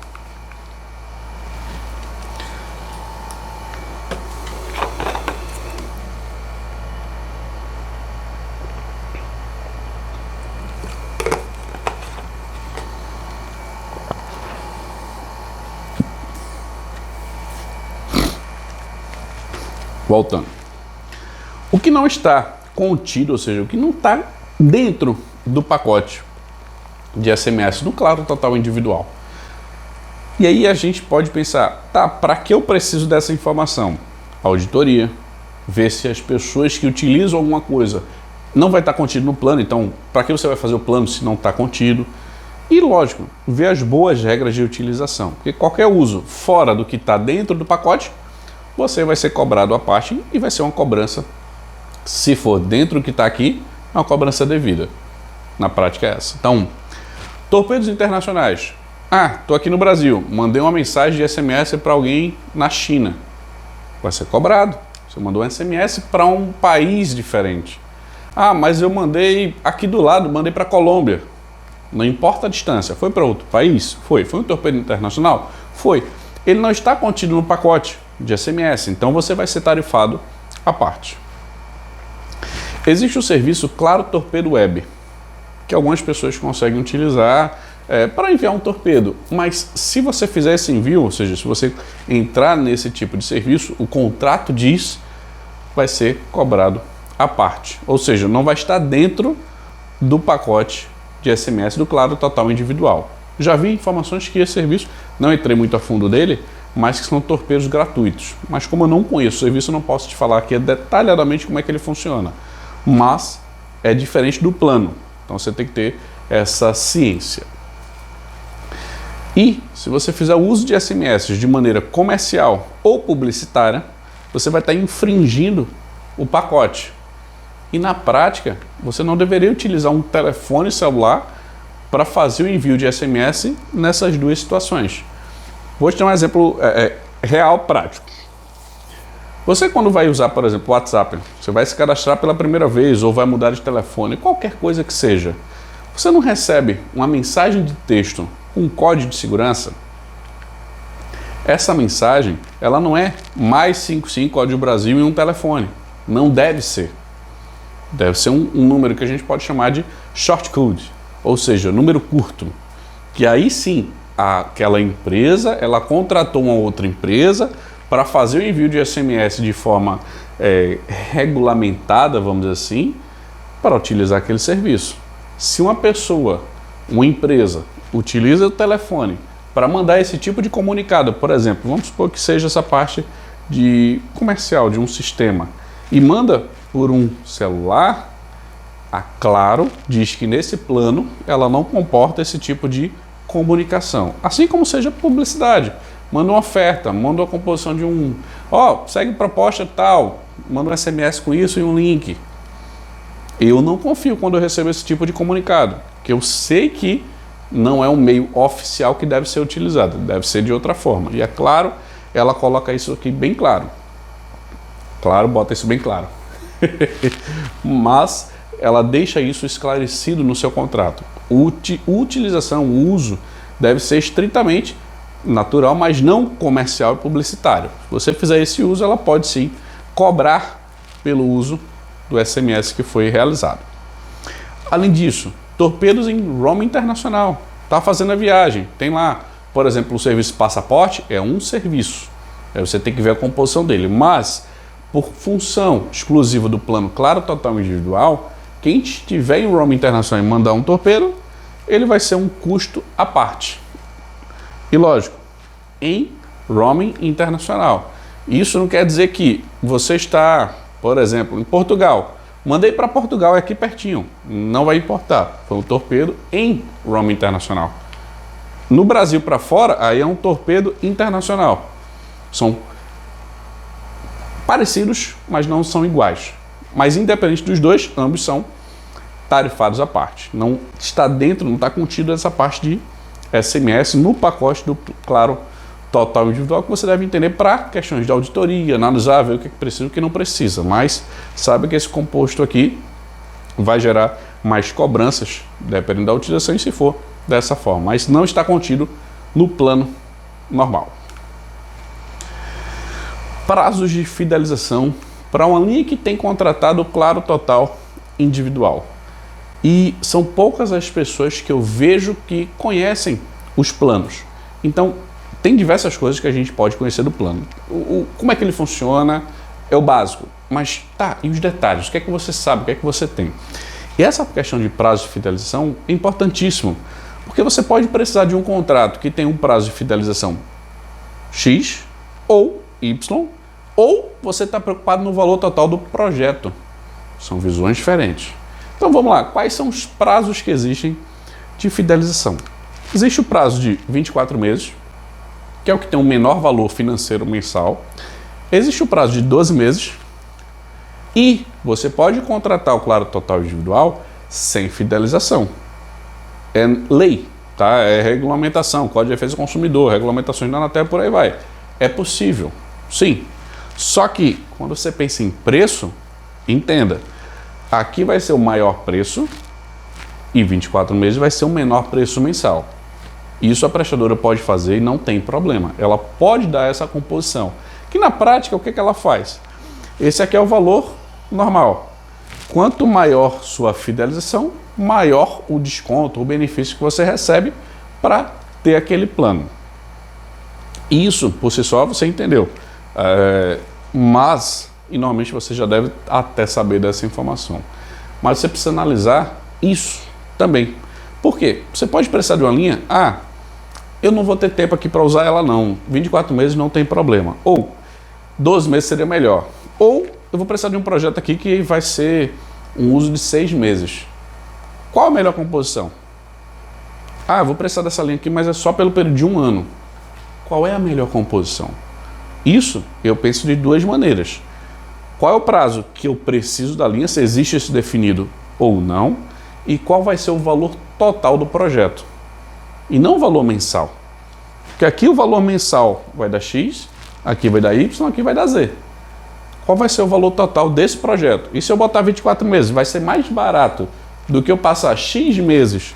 Voltando. O que não está contido, ou seja, o que não está dentro do pacote de SMS do Claro Total individual. E aí a gente pode pensar, tá, para que eu preciso dessa informação? Auditoria, ver se as pessoas que utilizam alguma coisa não vai estar contido no plano, então para que você vai fazer o plano se não está contido? E lógico, ver as boas regras de utilização, porque qualquer uso fora do que está dentro do pacote, você vai ser cobrado à parte e vai ser uma cobrança, se for dentro do que está aqui, uma cobrança devida. Na prática é essa. Então, torpedos internacionais. Ah, estou aqui no Brasil, mandei uma mensagem de SMS para alguém na China. Vai ser cobrado. Você mandou um SMS para um país diferente. Ah, mas eu mandei aqui do lado, mandei para a Colômbia. Não importa a distância. Foi para outro país? Foi. Foi um torpedo internacional? Foi. Ele não está contido no pacote. de SMS. Então você vai ser tarifado à parte. Existe o serviço Claro Torpedo Web, que algumas pessoas conseguem utilizar para enviar um torpedo. Mas se você fizer esse envio, ou seja, se você entrar nesse tipo de serviço, o contrato diz vai ser cobrado à parte. Ou seja, não vai estar dentro do pacote de SMS do Claro Total Individual. Já vi informações que esse serviço, não entrei muito a fundo dele, mas que são torpedos gratuitos. Mas como eu não conheço o serviço, eu não posso te falar aqui detalhadamente como é que ele funciona. Mas é diferente do plano. Então você tem que ter essa ciência. E se você fizer o uso de SMS de maneira comercial ou publicitária, você vai estar infringindo o pacote. E na prática, você não deveria utilizar um telefone celular para fazer o envio de SMS nessas duas situações. Vou te dar um exemplo real, prático. Você, quando vai usar, por exemplo, o WhatsApp, você vai se cadastrar pela primeira vez ou vai mudar de telefone, qualquer coisa que seja, você não recebe uma mensagem de texto com um código de segurança? Essa mensagem, ela não é mais 55 código Brasil em um telefone. Não deve ser. Deve ser um número que a gente pode chamar de short code, ou seja, número curto. Que aí sim, aquela empresa, ela contratou uma outra empresa para fazer o envio de SMS de forma regulamentada, vamos dizer assim, para utilizar aquele serviço. Se uma pessoa, uma empresa, utiliza o telefone para mandar esse tipo de comunicado, por exemplo, vamos supor que seja essa parte de comercial de um sistema, e manda por um celular, a Claro diz que nesse plano ela não comporta esse tipo de comunicação. Assim como seja publicidade. Manda uma oferta, manda uma composição de segue proposta tal, manda um SMS com isso e um link. Eu não confio quando eu recebo esse tipo de comunicado, que eu sei que não é um meio oficial que deve ser utilizado, deve ser de outra forma. E é claro, ela coloca isso aqui bem claro. Claro, bota isso bem claro. Mas ela deixa isso esclarecido no seu contrato. Utilização, o uso deve ser estritamente natural, mas não comercial e publicitário. Se você fizer esse uso, ela pode sim cobrar pelo uso do SMS que foi realizado. Além disso, torpedos em roaming internacional. Está fazendo a viagem, tem lá, por exemplo, o serviço passaporte é um serviço. Aí você tem que ver a composição dele, mas por função exclusiva do plano Claro Total Individual, quem estiver em roaming internacional e mandar um torpedo, ele vai ser um custo à parte. E lógico, em roaming internacional. Isso não quer dizer que você está, por exemplo, em Portugal. Mandei para Portugal, é aqui pertinho. Não vai importar. Foi um torpedo em roaming internacional. No Brasil para fora, aí é um torpedo internacional. São parecidos, mas não são iguais. Mas independente dos dois, ambos são tarifados à parte. Não está dentro, não está contido essa parte de SMS no pacote do Claro Total Individual, que você deve entender para questões de auditoria, analisar, ver o que precisa e o que não precisa. Mas sabe que esse composto aqui vai gerar mais cobranças, dependendo da utilização, e se for dessa forma. Mas não está contido no plano normal. Prazos de fidelização para uma linha que tem contratado o Claro Total Individual. E são poucas as pessoas que eu vejo que conhecem os planos. Então, tem diversas coisas que a gente pode conhecer do plano. Como é que ele funciona é o básico. Mas tá, e os detalhes? O que é que você sabe? O que é que você tem? E essa questão de prazo de fidelização é importantíssimo. Porque você pode precisar de um contrato que tem um prazo de fidelização X ou Y, ou você está preocupado no valor total do projeto. São visões diferentes. Então vamos lá, quais são os prazos que existem de fidelização? Existe o prazo de 24 meses, que é o que tem um menor valor financeiro mensal. Existe o prazo de 12 meses e você pode contratar o Claro Total Individual sem fidelização. É lei, tá? É regulamentação, Código de Defesa do Consumidor, regulamentações da Anatel, por aí vai. É possível, sim. Só que quando você pensa em preço, entenda, aqui vai ser o maior preço e 24 meses vai ser o menor preço mensal. Isso a prestadora pode fazer e não tem problema. Ela pode dar essa composição, Que na prática, o que ela faz? Esse aqui é o valor normal. Quanto maior sua fidelização, maior o desconto, o benefício que você recebe para ter aquele plano. Isso, por si só, você entendeu. Mas, e normalmente você já deve até saber dessa informação. Mas você precisa analisar isso também. Por quê? Você pode precisar de uma linha, eu não vou ter tempo aqui para usar ela não, 24 meses não tem problema. Ou 12 meses seria melhor. Ou eu vou precisar de um projeto aqui que vai ser um uso de 6 meses. Qual a melhor composição? Eu vou precisar dessa linha aqui, mas é só pelo período de 1 ano. Qual é a melhor composição? Isso eu penso de 2 maneiras. Qual é o prazo que eu preciso da linha, se existe isso definido ou não, e qual vai ser o valor total do projeto. E não o valor mensal. Porque aqui o valor mensal vai dar X, aqui vai dar Y, aqui vai dar Z. Qual vai ser o valor total desse projeto? E se eu botar 24 meses, vai ser mais barato do que eu passar X meses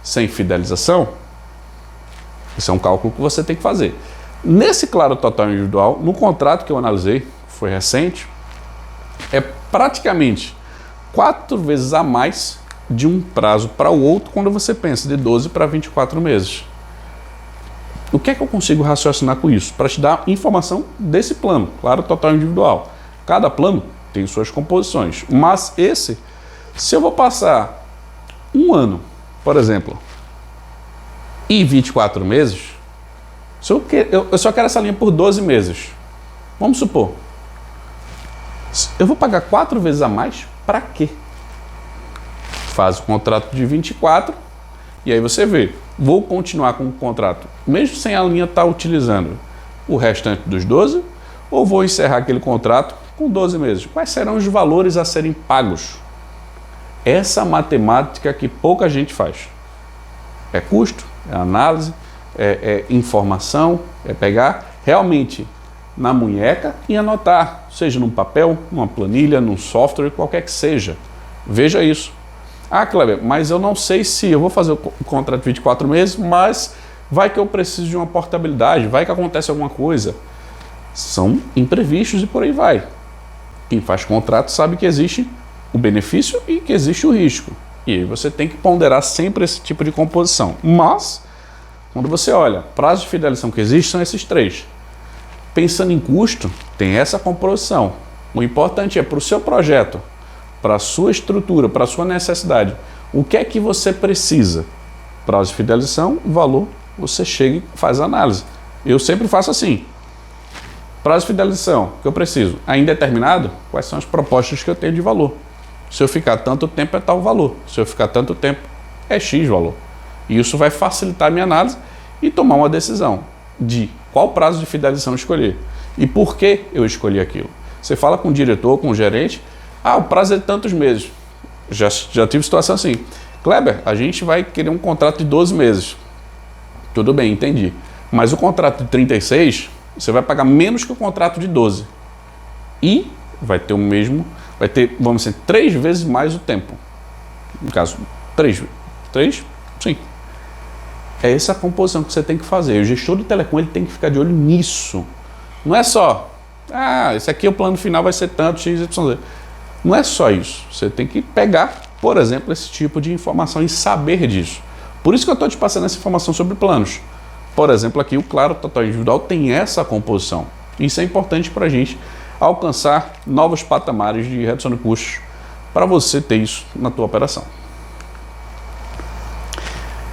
sem fidelização? Esse é um cálculo que você tem que fazer. Nesse claro total individual, no contrato que eu analisei, foi recente, é praticamente 4 vezes a mais de um prazo para o outro quando você pensa de 12 para 24 meses. O que é que eu consigo raciocinar com isso? Para te dar informação desse plano, claro, total individual. Cada plano tem suas composições, mas esse, se eu vou passar 1 ano, por exemplo, e 24 meses, eu só quero essa linha por 12 meses. Vamos supor, eu vou pagar 4 vezes a mais, para quê? Faz o contrato de 24 e aí você vê, vou continuar com o contrato, mesmo sem a linha estar utilizando o restante dos 12, ou vou encerrar aquele contrato com 12 meses? Quais serão os valores a serem pagos? Essa matemática que pouca gente faz. É custo, é análise, é informação, é pegar realmente na munheca e anotar, seja num papel, numa planilha, num software, qualquer que seja. Veja isso. Kleber, mas eu não sei se eu vou fazer o contrato de 24 meses, mas vai que eu preciso de uma portabilidade, vai que acontece alguma coisa. São imprevistos e por aí vai. Quem faz contrato sabe que existe o benefício e que existe o risco. E aí você tem que ponderar sempre esse tipo de composição. Mas, quando você olha, prazo de fidelização que existe são esses 3. Pensando em custo, tem essa composição. O importante é para o seu projeto, para a sua estrutura, para a sua necessidade, o que é que você precisa? Prazo de fidelização, valor, você chega e faz a análise. Eu sempre faço assim. Prazo de fidelização, que eu preciso, ainda determinado, quais são as propostas que eu tenho de valor? Se eu ficar tanto tempo é tal valor, se eu ficar tanto tempo é X valor. E isso vai facilitar a minha análise e tomar uma decisão de qual prazo de fidelização escolher e por que eu escolhi aquilo. Você fala com o diretor, com o gerente, o prazo é de tantos meses. Já tive situação assim. Kleber, a gente vai querer um contrato de 12 meses. Tudo bem, entendi. Mas o contrato de 36, você vai pagar menos que o contrato de 12. E vai ter o mesmo, vai ter, vamos dizer, 3 vezes mais o tempo. No caso, 3? Sim. É essa a composição que você tem que fazer. O gestor de telecom ele tem que ficar de olho nisso. Não é só, esse aqui o plano final vai ser tanto, X, Y, Z. Não é só isso. Você tem que pegar, por exemplo, esse tipo de informação e saber disso. Por isso que eu estou te passando essa informação sobre planos. Por exemplo, aqui o Claro Total Individual tem essa composição. Isso é importante para a gente alcançar novos patamares de redução de custos para você ter isso na tua operação.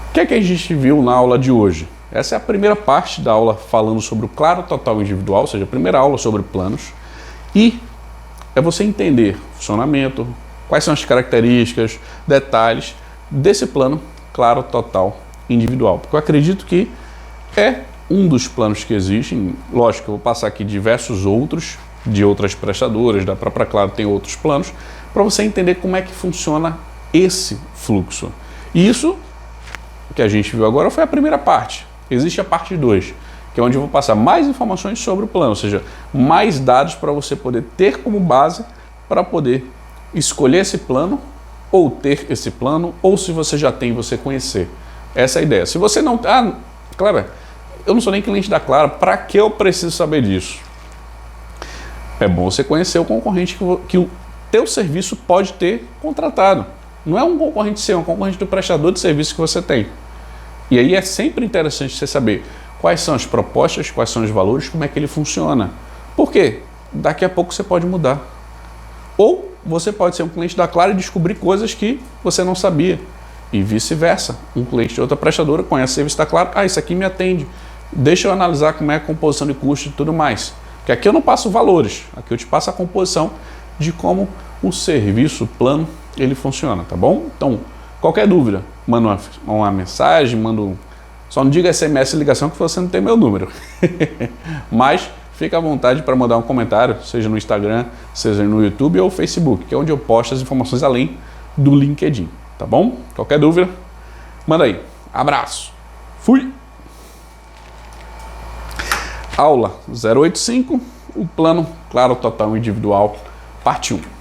O que é que a gente viu na aula de hoje? Essa é a primeira parte da aula falando sobre o Claro Total Individual, ou seja, a primeira aula sobre planos. E é você entender o funcionamento, quais são as características, detalhes desse plano Claro Total Individual. Porque eu acredito que é um dos planos que existem. Lógico, eu vou passar aqui diversos outros, de outras prestadoras, da própria Claro tem outros planos, para você entender como é que funciona esse fluxo. E isso que a gente viu agora foi a primeira parte. Existe a parte 2, que é onde eu vou passar mais informações sobre o plano, ou seja, mais dados para você poder ter como base para poder escolher esse plano, ou ter esse plano, ou se você já tem, você conhecer. Essa é a ideia. Se você não... Kleber, eu não sou nem cliente da Claro, para que eu preciso saber disso? é bom você conhecer o concorrente que o teu serviço pode ter contratado. Não é um concorrente seu, é um concorrente do prestador de serviço que você tem. E aí é sempre interessante você saber quais são as propostas, quais são os valores, como é que ele funciona. Por quê? Daqui a pouco você pode mudar. Ou você pode ser um cliente da Claro e descobrir coisas que você não sabia. E vice-versa. Um cliente de outra prestadora conhece o serviço da Claro. Isso aqui me atende. Deixa eu analisar como é a composição de custo e tudo mais. Porque aqui eu não passo valores. Aqui eu te passo a composição de como o serviço, o plano, ele funciona, tá bom? Então, qualquer dúvida, manda uma mensagem, só não diga SMS e ligação que você não tem meu número. Mas fica à vontade para mandar um comentário, seja no Instagram, seja no YouTube ou Facebook, que é onde eu posto as informações além do LinkedIn, tá bom? Qualquer dúvida, manda aí. Abraço. Fui! Aula 085, o plano Claro Total Individual, parte 1.